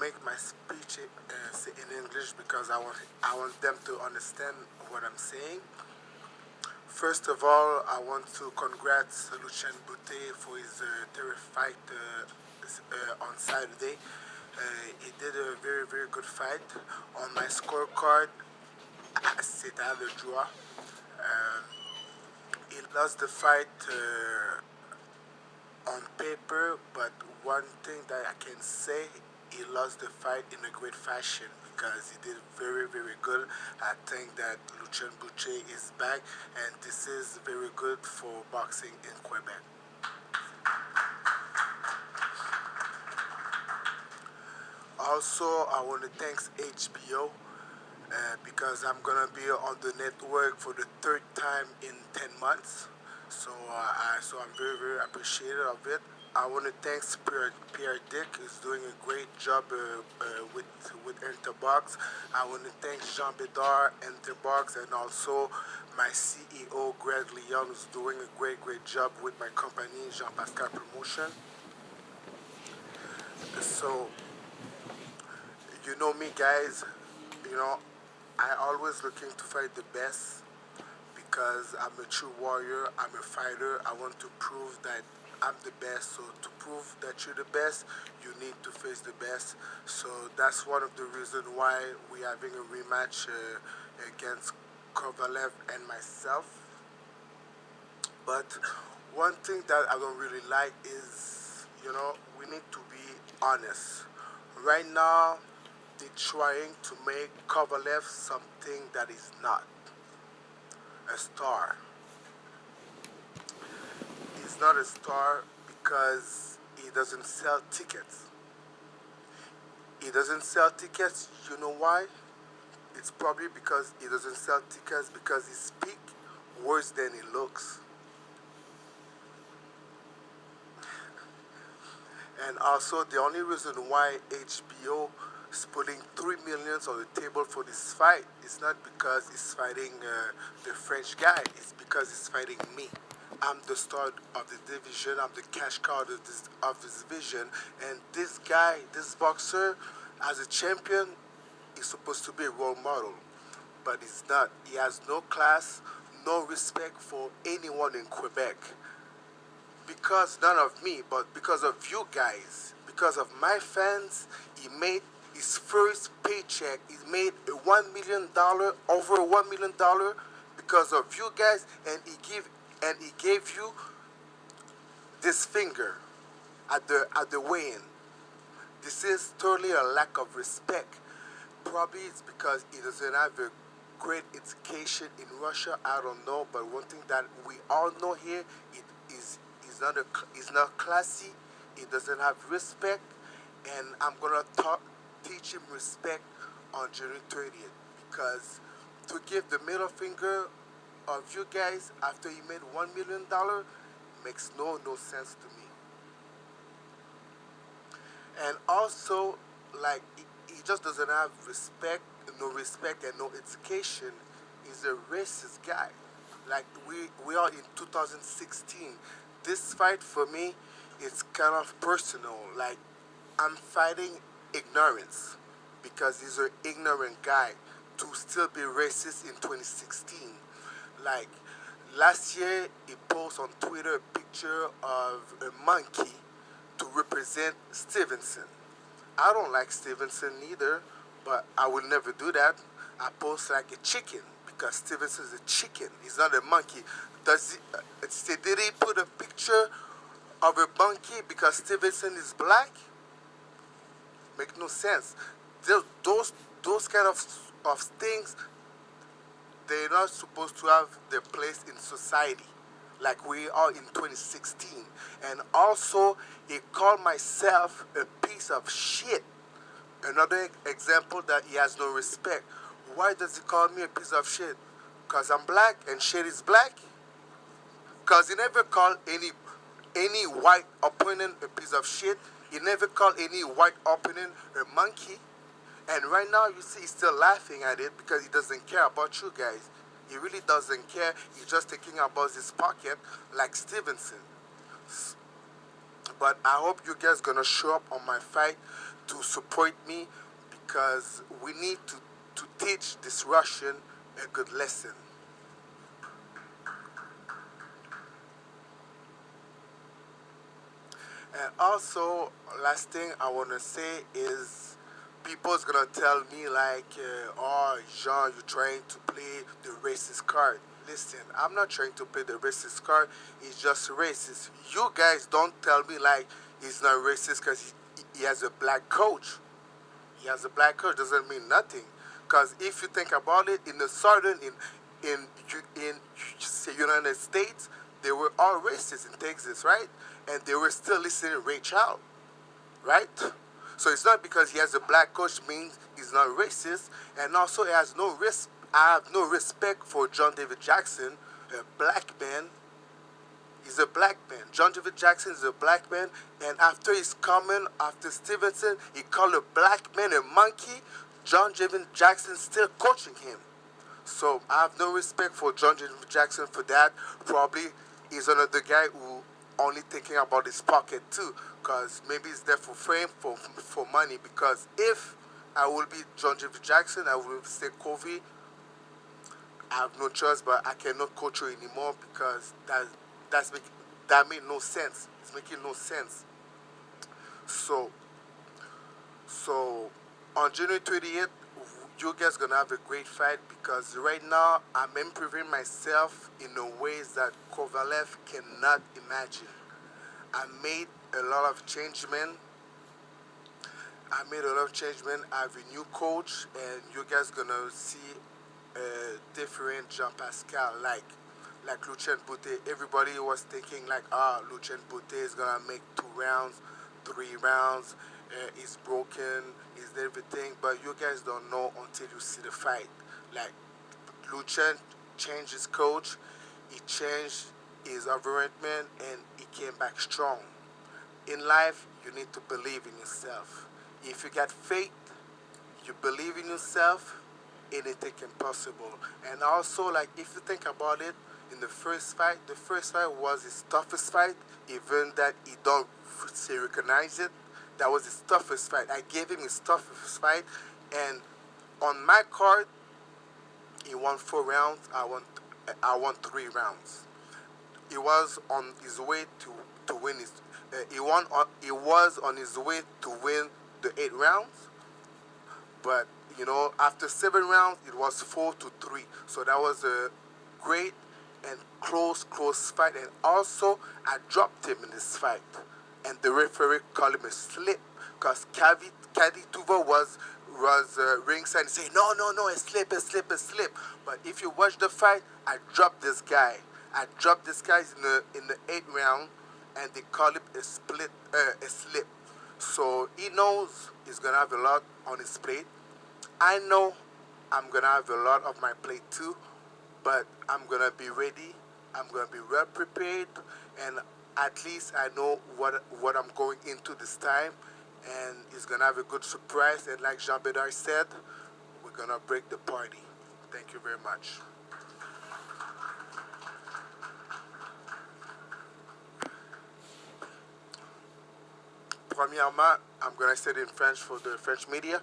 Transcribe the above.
make my speech in English because I want them to understand what I'm saying. First of all, I want to congrats Lucien Boutte for his third fight on Saturday. He did a very, very good fight. On my scorecard, c'est à le draw. He lost the fight on paper, but one thing that I can say, he lost the fight in a great fashion because he did very, very good. I think that Lucien Boutte is back, and this is very good for boxing in Quebec. Also, I want to thank HBO because I'm gonna be on the network for the third time in 10 months. So, I'm very, very appreciative of it. I want to thank Pierre Dick. He's doing a great job with Interbox. I want to thank Jean Bedard, Interbox, and also my CEO, Greg Leon, who's doing a great, great job with my company, Jean Pascal Promotion. So, you know me, guys. You know, I always looking to fight the best because I'm a true warrior. I'm a fighter. I want to prove that I'm the best. So to prove that you're the best, you need to face the best. So that's one of the reasons why we're having a rematch against Kovalev and myself. But one thing that I don't really like is, you know, we need to be honest. Right now, they're trying to make Kovalev something that is not a star. He's not a star because he doesn't sell tickets. He doesn't sell tickets, you know why? It's probably because he doesn't sell tickets because he speaks worse than he looks. And also, the only reason why HBO is putting $3 million on the table for this fight is not because he's fighting the French guy. It's because he's fighting me. I'm the star of the division. I'm the cash cow of this division. And this guy, this boxer, as a champion, is supposed to be a role model. But he's not. He has no class, no respect for anyone in Quebec. Because not of me, but because of you guys, because of my fans, he made his first paycheck. He made $1 million, over $1 million, because of you guys, and he gave you this finger at the weigh-in. This is totally a lack of respect. Probably it's because he doesn't have a great education in Russia. I don't know, but one thing that we all know here is he's not classy. He doesn't have respect, and I'm gonna teach him respect on January 30th because to give the middle finger of you guys after you made $1 million makes no sense to me. And also, like, he just doesn't have no respect and no education. He's a racist guy. Like, we are in 2016. This fight for me is kind of personal. Like, I'm fighting ignorance because he's an ignorant guy to still be racist in 2016. Like, last year he posted on Twitter a picture of a monkey to represent Stevenson. I don't like Stevenson either, but I will never do that. I post like a chicken because Stevenson is a chicken. He's not a monkey. Did he put a picture of a monkey because Stevenson is black? Make no sense. Those kind of things, they're not supposed to have their place in society like we are in 2016. And also, he called myself a piece of shit. Another example that he has no respect. Why does he call me a piece of shit? Because I'm black and shit is black? Because he never called any white opponent a piece of shit. He never called any white opponent a monkey. And right now, you see, he's still laughing at it because he doesn't care about you guys. He really doesn't care. He's just thinking about his pocket like Stevenson. But I hope you guys gonna show up on my fight to support me because we need to teach this Russian a good lesson. And also, last thing I want to say is people's gonna tell me like, oh, Jean, you're trying to play the racist card. Listen, I'm not trying to play the racist card. It's just racist. You guys don't tell me like he's not racist because he has a black coach. He has a black coach doesn't mean nothing. Because if you think about it, in the southern in say United States, they were all racist in Texas, right? And they were still listening to Ray Charles, right? So it's not because he has a black coach means he's not racist, and also he has no risk. I have no respect for John David Jackson, a black man. He's a black man. John David Jackson is a black man, and after his comment, after Stevenson, he called a black man a monkey. John David Jackson still coaching him. So I have no respect for John David Jackson for that. Probably he's another guy who only thinking about his pocket too, because maybe he's there for fame, for money. Because if I will be John David Jackson, I will say Kobe. I have no choice, but I cannot coach her anymore because that made no sense. It's making no sense. So on January 28th, you guys gonna have a great fight because right now I'm improving myself in the ways that Kovalev cannot imagine. I made a lot of change, man. I have a new coach, and you guys gonna see a different Jean Pascal, like Lucien Boutte. Everybody was thinking like, Lucien Boutte is gonna make 2 rounds, 3 rounds. He's broken, he's everything, but you guys don't know until you see the fight. Like Lucien changed his coach, he changed his environment, and he came back strong. In life, you need to believe in yourself. If you got faith, you believe in yourself, anything can possible. And also, like if you think about it, in the first fight was his toughest fight, even that he don't say recognize it. That was his toughest fight. I gave him his toughest fight, and on my card, he won 4 rounds. I won 3 rounds. He was on his way to win his. He was on his way to win the 8 rounds, but after 7 rounds, it was 4-3. So that was a great and close fight. And also, I dropped him in this fight, and the referee called him a slip because Kadi Tuva was ringside and saying, no, a slip. But if you watch the fight, I dropped this guy. In the 8th round, and they call it a slip. So he knows he's gonna have a lot on his plate. I know I'm gonna have a lot of my plate too, but I'm gonna be ready. I'm gonna be well prepared, and at least I know what I'm going into this time, and he's gonna have a good surprise. And like Jean Bedard said, we're gonna break the party. Thank you very much. Premièrement, I'm gonna say it in French for the French media.